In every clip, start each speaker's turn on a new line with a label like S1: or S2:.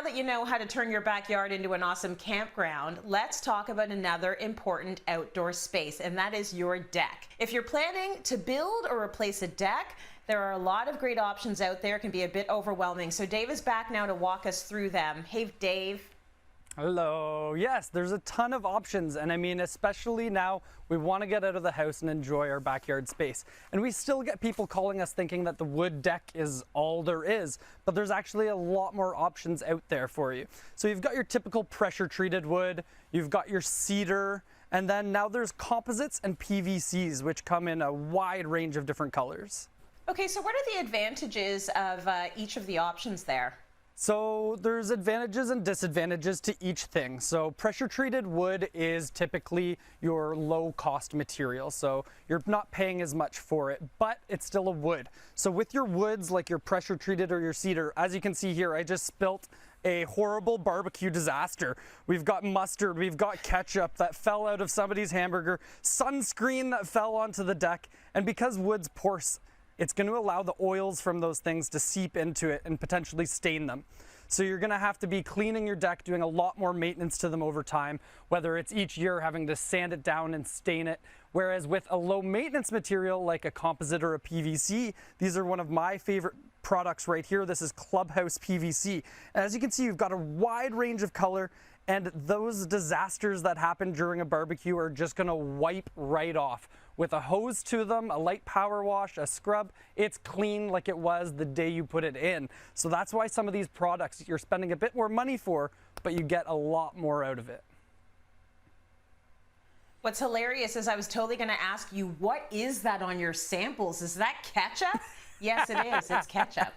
S1: now that you know how to turn your backyard into an awesome campground, let's talk about another important outdoor space, and that is your deck. If you're planning to build or replace a deck, there are a lot of great options out there. It can be a bit overwhelming. So Dave is back now to walk us through them. Hey, Dave.
S2: Hello. Yes, there's a ton of options, and I mean, especially now we want to get out of the house and enjoy our backyard space. And we still get people calling us thinking that the wood deck is all there is, but there's actually a lot more options out there for you. So you've got your typical pressure treated wood, you've got your cedar, and then now there's composites and PVCs, which come in a wide range of different colors.
S1: Okay, so what are the advantages of each of the options there?
S2: So there's advantages and disadvantages to each thing. So pressure treated wood is typically your low cost material. So you're not paying as much for it, but it's still a wood. So with your woods, like your pressure treated or your cedar, as you can see here, I just spilt a horrible barbecue disaster. We've got mustard, we've got ketchup that fell out of somebody's hamburger, sunscreen that fell onto the deck, and because wood's porous, it's going to allow the oils from those things to seep into it and potentially stain them. So you're going to have to be cleaning your deck, doing a lot more maintenance to them over time, whether it's each year having to sand it down and stain it. Whereas with a low maintenance material like a composite or a PVC, these are one of my favorite products right here. This is Clubhouse PVC. And as you can see, you've got a wide range of color, and those disasters that happen during a barbecue are just going to wipe right off. With a hose to them, a light power wash, a scrub, it's clean like it was the day you put it in. So that's why some of these products you're spending a bit more money for, but you get a lot more out of it.
S1: What's hilarious is I was totally going to ask you, what is that on your samples? Is that ketchup? Yes, it is. It's ketchup.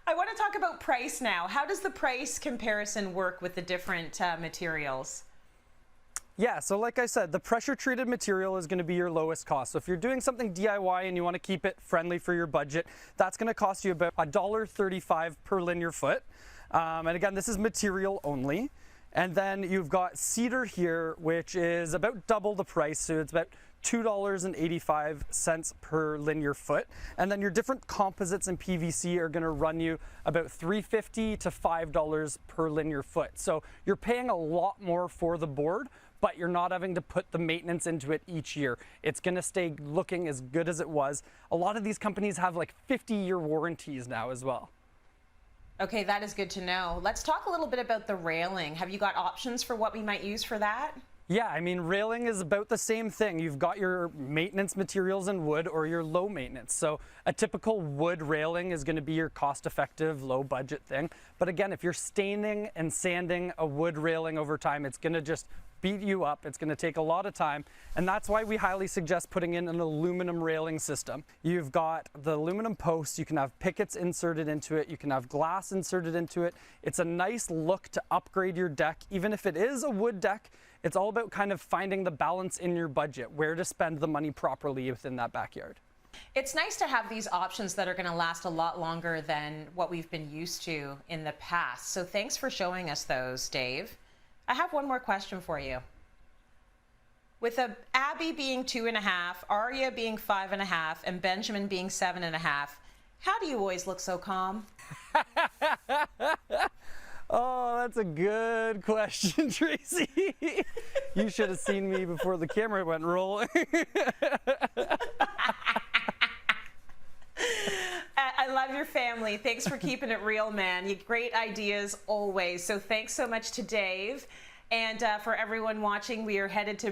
S1: I want to talk about price now. How does the price comparison work with the different materials?
S2: Yeah, so like I said, the pressure treated material is going to be your lowest cost. So if you're doing something DIY and you want to keep it friendly for your budget, that's going to cost you about $1.35 per linear foot. And again, this is material only. And then you've got cedar here, which is about double the price. So it's about $2.85 per linear foot. And then your different composites and PVC are going to run you about $3.50 to $5 per linear foot. So you're paying a lot more for the board, but you're not having to put the maintenance into it each year. It's going to stay looking as good as it was. A lot of these companies have like 50-year warranties now as well.
S1: Okay, that is good to know. Let's talk a little bit about the railing. Have you got options for what we might use for that?
S2: Yeah, I mean, railing is about the same thing. You've got your maintenance materials in wood or your low maintenance. So a typical wood railing is going to be your cost-effective, low-budget thing. But again, if you're staining and sanding a wood railing over time, it's going to just beat you up. It's going to take a lot of time, and that's why we highly suggest putting in an aluminum railing system. You've got the aluminum posts, you can have pickets inserted into it, you can have glass inserted into it. It's a nice look to upgrade your deck. Even if it is a wood deck, it's all about kind of finding the balance in your budget, where to spend the money properly within that backyard.
S1: It's nice to have these options that are going to last a lot longer than what we've been used to in the past. So thanks for showing us those, Dave. I have one more question for you. With Abby being 2.5, Arya being 5.5, and Benjamin being 7.5, how do you always look so calm?
S2: Oh, that's a good question, Tracy. You should have seen me before the camera went rolling.
S1: I love your family. Thanks for keeping it real, man. You great ideas always. So thanks so much to Dave. And for everyone watching, we are headed to